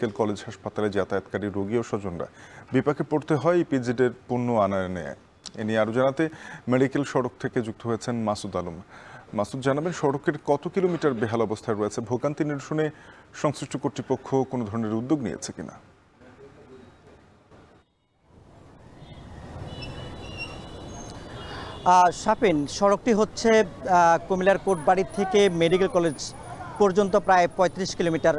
Medical college হাসপাতালে যাতায়াতকারী রোগী ও স্বজনরা বিপাকে পড়তে হয় ইপিজেডের পণ্য আনয়নে। এ নিয়ে আরও জানাতে মেডিকেল সড়ক থেকে যুক্ত হয়েছেন মাসুদ আলম। মাসুদ জানাবেন, সড়কের কত কিলোমিটার বেহাল অবস্থায় রয়েছে, ভোগান্তি নিরসনে সংশ্লিষ্ট কর্তৃপক্ষ কোনো ধরনের উদ্যোগ নিয়েছে কিনা? শাপিন, সড়কটি হচ্ছে কুমিল্লার কোটবাড়ি থেকে মেডিকেল কলেজ পর্যন্ত প্রায় ৩৫ কিলোমিটার,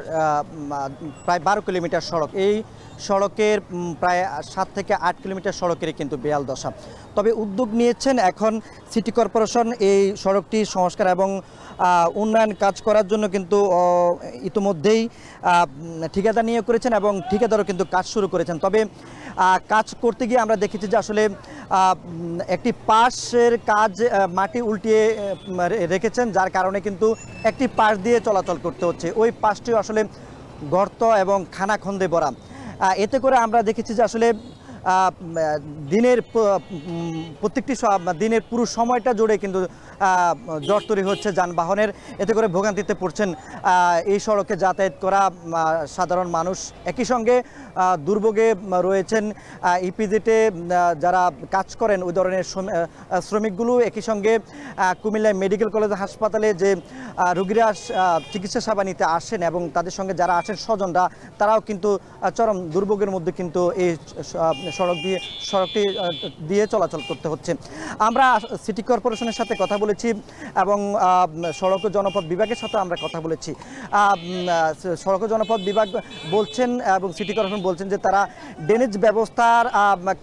প্রায় ১২ কিলোমিটার সড়ক। এই সড়কের প্রায় ৭ থেকে ৮ কিলোমিটার সড়কেরই কিন্তু বেহাল দশা। তবে উদ্যোগ নিয়েছেন এখন সিটি কর্পোরেশন এই সড়কটি সংস্কার এবং উন্নয়ন কাজ করার জন্য কিন্তু ইতিমধ্যেই ঠিকাদার নিয়োগ করেছেন এবং ঠিকাদারও কিন্তু কাজ শুরু করেছেন। তবে কাজ করতে গিয়ে আমরা দেখেছি যে আসলে একটি পাশের কাজ মাটি উল্টিয়ে রেখেছেন, যার কারণে কিন্তু একটি পাশ দিয়ে চলাচল করতে হচ্ছে। ওই পাশটিও আসলে গর্ত এবং খানাখন্দে ভরা। এতে করে আমরা দেখেছি যে আসলে দিনের প্রত্যেকটি দিনের পুরো সময়টা জুড়ে কিন্তু জট তৈরি হচ্ছে যানবাহনের। এতে করে ভোগান্তিতে পড়ছেন এই সড়কে যাতায়াত করা সাধারণ মানুষ। একই সঙ্গে দুর্ভোগে রয়েছেন ইপিজেডে যারা কাজ করেন ওই ধরনের শ্রমিকগুলো। একই সঙ্গে কুমিল্লা মেডিকেল কলেজ হাসপাতালে যে রোগীরা চিকিৎসা সেবা নিতে আসেন এবং তাদের সঙ্গে যারা আসেন স্বজনরা, তারাও কিন্তু চরম দুর্ভোগের মধ্যে কিন্তু এই সড়কটি দিয়ে চলাচল করতে হচ্ছে। আমরা সিটি কর্পোরেশনের সাথে কথা বলেছি এবং সড়ক ও জনপথ বিভাগের সাথে আমরা কথা বলেছি। সড়ক ও জনপথ বিভাগ বলছেন এবং সিটি কর্পোরেশন বলছেন যে তারা ড্রেনেজ ব্যবস্থার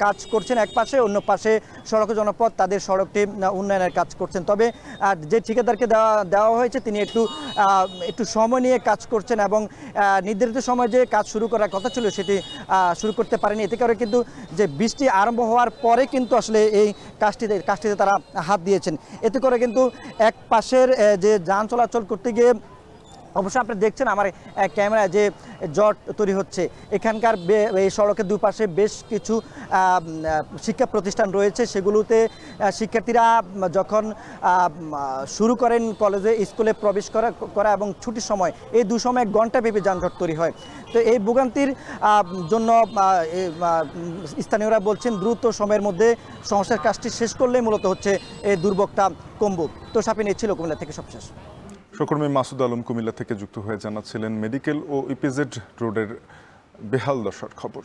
কাজ করছেন এক পাশে, অন্য পাশে সড়ক ও জনপথ তাদের সড়কটি উন্নয়নের কাজ করছেন। তবে যে ঠিকাদারকে দেওয়া হয়েছে তিনি একটু সময় নিয়ে কাজ করছেন এবং নির্ধারিত সময় যে কাজ শুরু করার কথা ছিল সেটি শুরু করতে পারেনি। এতে করে কিন্তু যে বৃষ্টি আরম্ভ হওয়ার পরে কিন্তু আসলে এই কাজটিতে তারা হাত দিয়েছেন। এতে করে কিন্তু এক পাশের যে যান চলাচল করতে গিয়ে অবশ্যই আপনি দেখছেন আমার ক্যামেরায় যে জট তৈরি হচ্ছে। এখানকার এই সড়কের দুপাশে বেশ কিছু শিক্ষা প্রতিষ্ঠান রয়েছে, সেগুলোতে শিক্ষার্থীরা যখন শুরু করেন কলেজে স্কুলে প্রবেশ করা এবং ছুটির সময়, এই দু সময় 1 ঘন্টাব্যাপী যানজট তৈরি হয়। তো এই ভোগান্তির জন্য স্থানীয়রা বলছেন দ্রুত সময়ের মধ্যে সংস্কার কাজটি শেষ করলেই মূলত হচ্ছে এই দুর্ভোগটা কমবে। তো শাপিন, এই ছিল কুমিল্লা থেকে সবশেষ। সহকর্মী মাসুদ আলম কুমিল্লা থেকে যুক্ত হয়ে জানাচ্ছিলেন মেডিকেল ও ইপিজেড রোডের বেহাল দশার খবর।